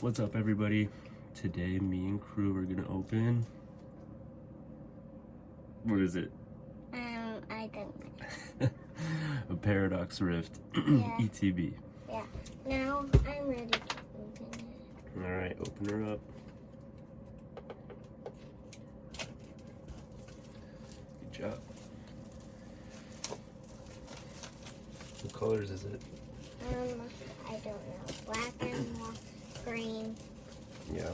What's up, everybody? Today, me and Krew are gonna open. What is it? I don't know. A Paradox Rift Yeah. ETB. Yeah. Now I'm ready to open it. All right, open her up. Good job. What colors is it? I don't know. Black and green. Yeah.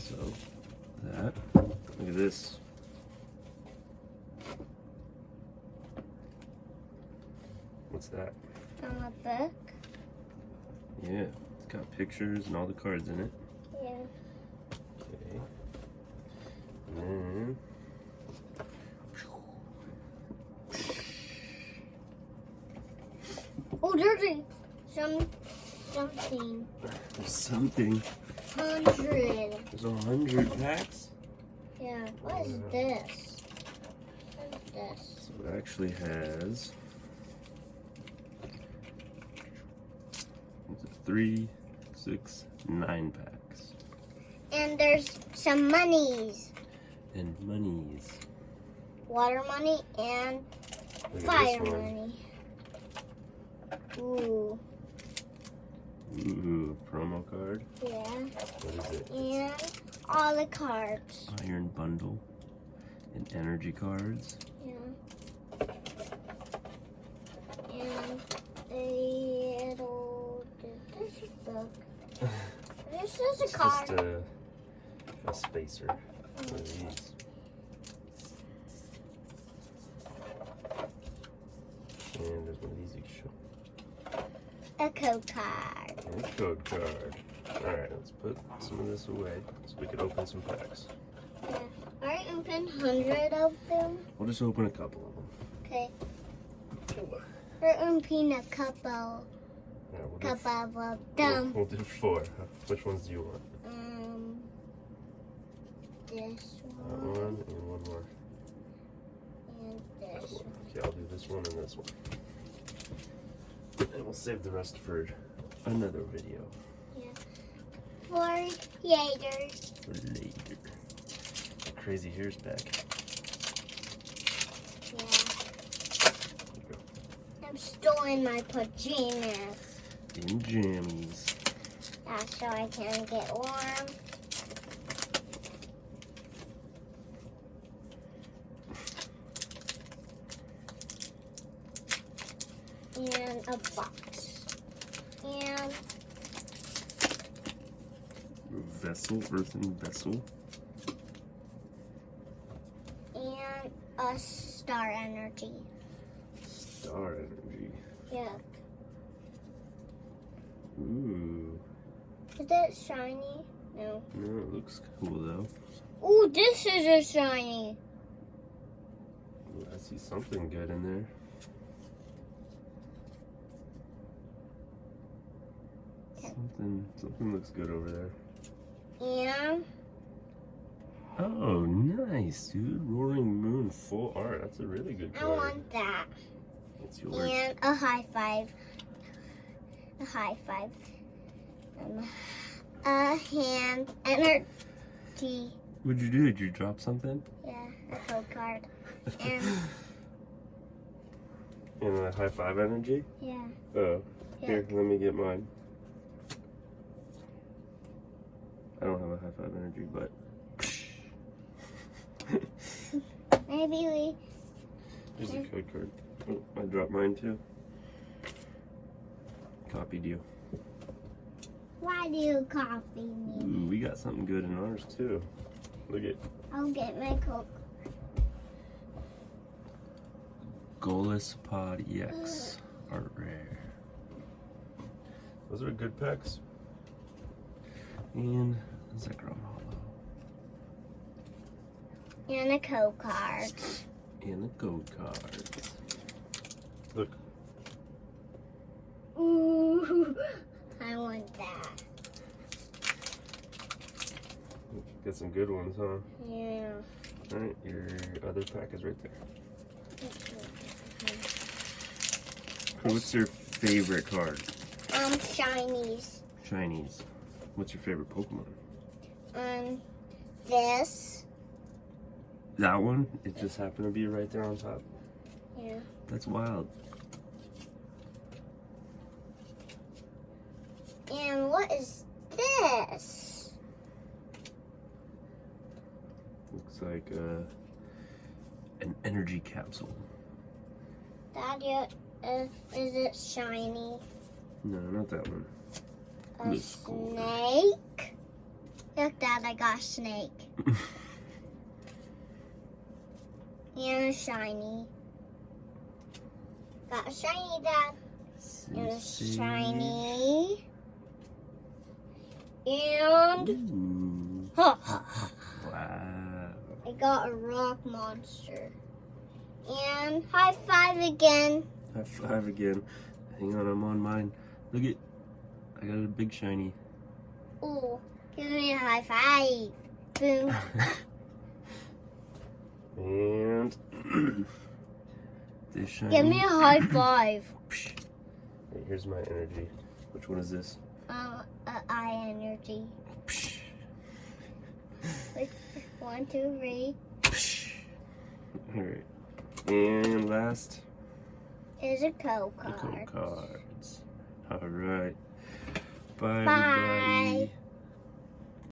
So that, look at this. What's that? A book. Yeah, it's got pictures and all the cards in it. Yeah. Okay. And then Oh, there's something. there's something. 100. There's 100 packs. Yeah. What is this? What is this? So it actually has 3, 6, 9 packs. And there's some monies. And monies. Water money and Look at fire this one. money. Ooh. Ooh, promo card. Yeah. What is it? And all the cards. Iron bundle and energy cards. Yeah. And a little this book. This is a It's card. just a spacer. One of these. And there's one of these you can show. A code card. And a code card. Alright, let's put some of this away so we can open some packs. Yeah. I opened 100 of them. We'll just open a couple of them. Okay. We're opening a couple. Yeah, we'll Couple of do, them. we'll do 4. Which ones do you want? This That one one and one more. and That this one. one. Okay, I'll do this one and this one. And we'll save the rest for another video. For later. For later. Crazy Hair's back. Yeah. There you go. I'm still in my pajamas. In jammies. That's so I can get warm. And a box. And Vessel, earthen vessel. and a star energy. Star energy. Yeah. Ooh. Is it shiny? No. No, it looks cool though. Ooh, this is a shiny. Ooh, I see something good in there. Something looks good over there. And Oh, nice, dude. Roaring Moon full art. That's a really good I card. want that. It's yours. And a high five. A high five. A hand energy. What'd you do? Did you drop something? Yeah, a code card. And And a high five energy? yeah. Oh. Yeah. Here, let me get mine. I don't have a high five energy, but Maybe we. here's a code card. Oh, I dropped mine too. Copied you. Why do you copy me? Ooh, we got something good in ours too. Look at I'll get my coke. Goalless Pod EX. Art rare. Those are good packs. And Zekrom Hollow. And a code card. And the code cards. Look. Ooh, I want that. Get some good ones, huh? Yeah. Alright, your other pack is right there. Krew, what's your favorite card? Shinies. Shinies. What's your favorite Pokemon? This. That one? It just happened to be right there on top? Yeah. That's wild. And what is this? Looks like an energy capsule. Daddy, is it shiny? No, not that one. A This cool. snake? Look, Dad, I got a snake. And a shiny. Got a shiny, Dad. And a shiny. And Ooh. ha, ha, ha. Wow. I got a rock monster. And high five again. High five again. Hang on, I'm on mine. Look at, I got a big shiny. Ooh, give me a high five. Boom. And this shiny. Give me a high five. Hey, here's my energy. Which one is this? Eye energy. Wait, 1, 2, 3. Alright. And last, Is a code the card. code cards. Alright. Bye, Bye. everybody.